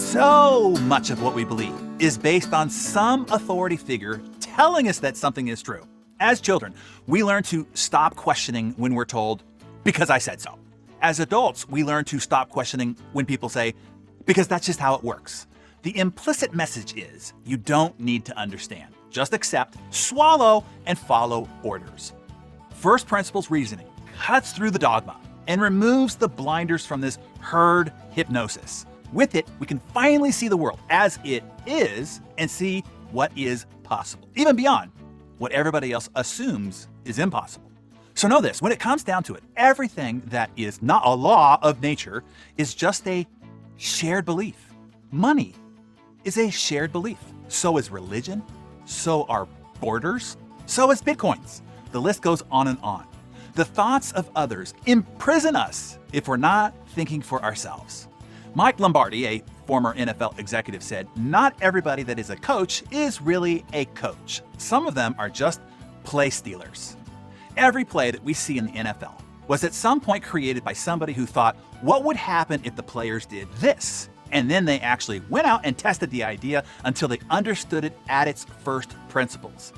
So much of what we believe is based on some authority figure telling us that something is true. As children, we learn to stop questioning when we're told, because I said so. As adults, we learn to stop questioning when people say, because that's just how it works. The implicit message is you don't need to understand. Just accept, swallow, and follow orders. First principles reasoning cuts through the dogma and removes the blinders from this herd hypnosis. With it, we can finally see the world as it is and see what is possible, even beyond what everybody else assumes is impossible. So know this, when it comes down to it, everything that is not a law of nature is just a shared belief. Money is a shared belief. So is religion. So are borders. So is bitcoins. The list goes on and on. The thoughts of others imprison us if we're not thinking for ourselves. Mike Lombardi, a former NFL executive, said, "Not everybody that is a coach is really a coach. Some of them are just play stealers." Every play that we see in the NFL was at some point created by somebody who thought, what would happen if the players did this? And then they actually went out and tested the idea until they understood it at its first principles.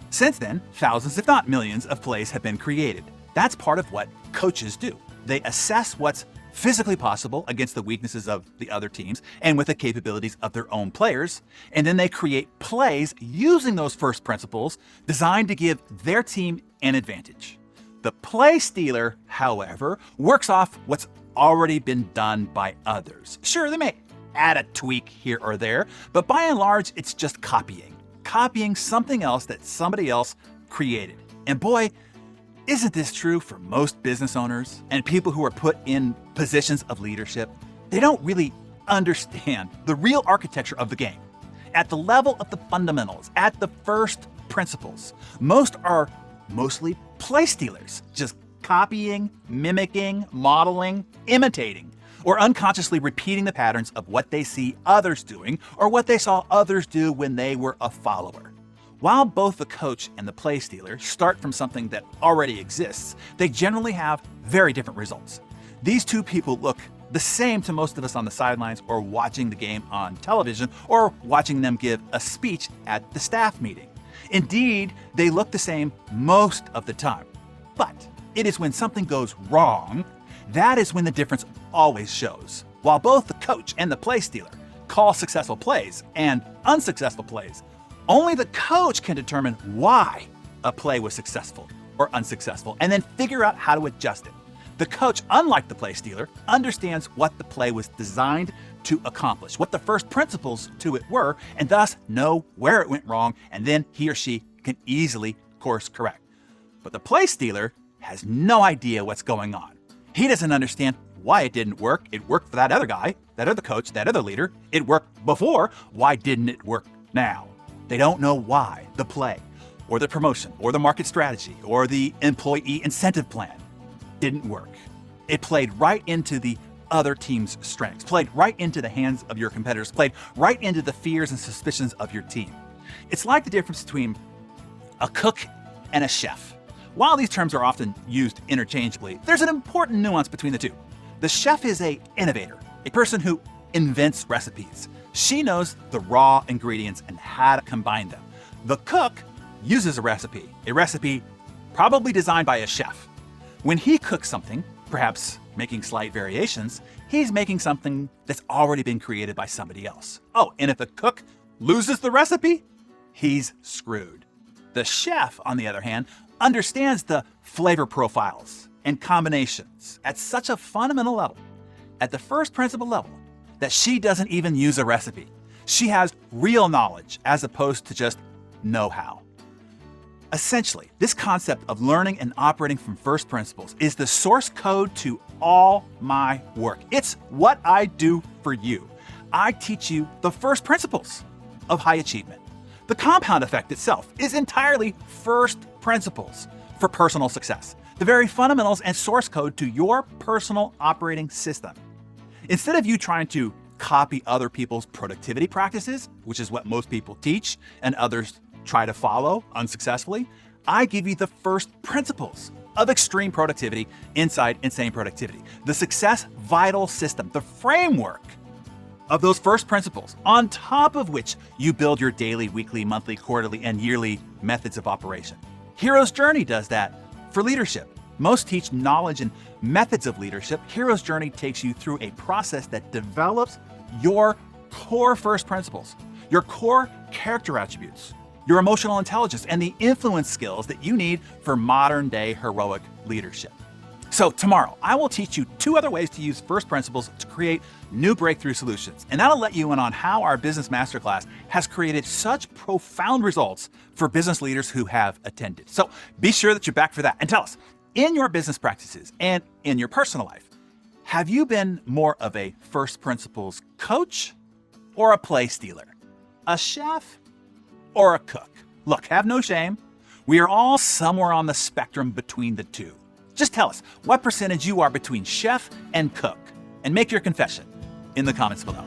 Since then, thousands, if not millions, of plays have been created. That's part of what coaches do. They assess what's physically possible against the weaknesses of the other teams and with the capabilities of their own players, and then they create plays using those first principles designed to give their team an advantage. The play stealer, however, works off what's already been done by others. Sure, they may add a tweak here or there, but by and large, it's just copying something else that somebody else created. And boy, isn't this true for most business owners and people who are put in positions of leadership? They don't really understand the real architecture of the game. At the level of the fundamentals, at the first principles, most are mostly play stealers, just copying, mimicking, modeling, imitating, or unconsciously repeating the patterns of what they see others doing or what they saw others do when they were a follower. While both the coach and the play stealer start from something that already exists, they generally have very different results. These two people look the same to most of us on the sidelines or watching the game on television or watching them give a speech at the staff meeting. Indeed, they look the same most of the time. But it is when something goes wrong, that is when the difference always shows. While both the coach and the play stealer call successful plays and unsuccessful plays, only the coach can determine why a play was successful or unsuccessful and then figure out how to adjust it. The coach, unlike the play stealer, understands what the play was designed to accomplish, what the first principles to it were, and thus know where it went wrong, and then he or she can easily course correct. But the play stealer has no idea what's going on. He doesn't understand why it didn't work. It worked for that other guy, that other coach, that other leader. It worked before. Why didn't it work now? They don't know why the play, or the promotion, or the market strategy, or the employee incentive plan didn't work. It played right into the other team's strengths, played right into the hands of your competitors, played right into the fears and suspicions of your team. It's like the difference between a cook and a chef. While these terms are often used interchangeably, there's an important nuance between the two. The chef is an innovator, a person who invents recipes. She knows the raw ingredients and how to combine them. The cook uses a recipe probably designed by a chef. When he cooks something, perhaps making slight variations, he's making something that's already been created by somebody else. Oh, and if the cook loses the recipe, he's screwed. The chef, on the other hand, understands the flavor profiles and combinations at such a fundamental level, at the first principle level, that she doesn't even use a recipe. She has real knowledge as opposed to just know-how. Essentially, this concept of learning and operating from first principles is the source code to all my work. It's what I do for you. I teach you the first principles of high achievement. The compound effect itself is entirely first principles for personal success, the very fundamentals and source code to your personal operating system. Instead of you trying to copy other people's productivity practices, which is what most people teach and others try to follow unsuccessfully, I give you the first principles of extreme productivity inside insane productivity, the success vital system, the framework of those first principles, on top of which you build your daily, weekly, monthly, quarterly, and yearly methods of operation. Hero's Journey does that for leadership. Most teach knowledge and methods of leadership. Hero's Journey takes you through a process that develops your core first principles, your core character attributes, your emotional intelligence, and the influence skills that you need for modern day heroic leadership. So tomorrow, I will teach you 2 other ways to use first principles to create new breakthrough solutions. And that'll let you in on how our business masterclass has created such profound results for business leaders who have attended. So be sure that you're back for that. And tell us, in your business practices and in your personal life, have you been more of a first principles coach or a play stealer? A chef or a cook? Look, have no shame. We are all somewhere on the spectrum between the two. Just tell us what percentage you are between chef and cook, and make your confession in the comments below.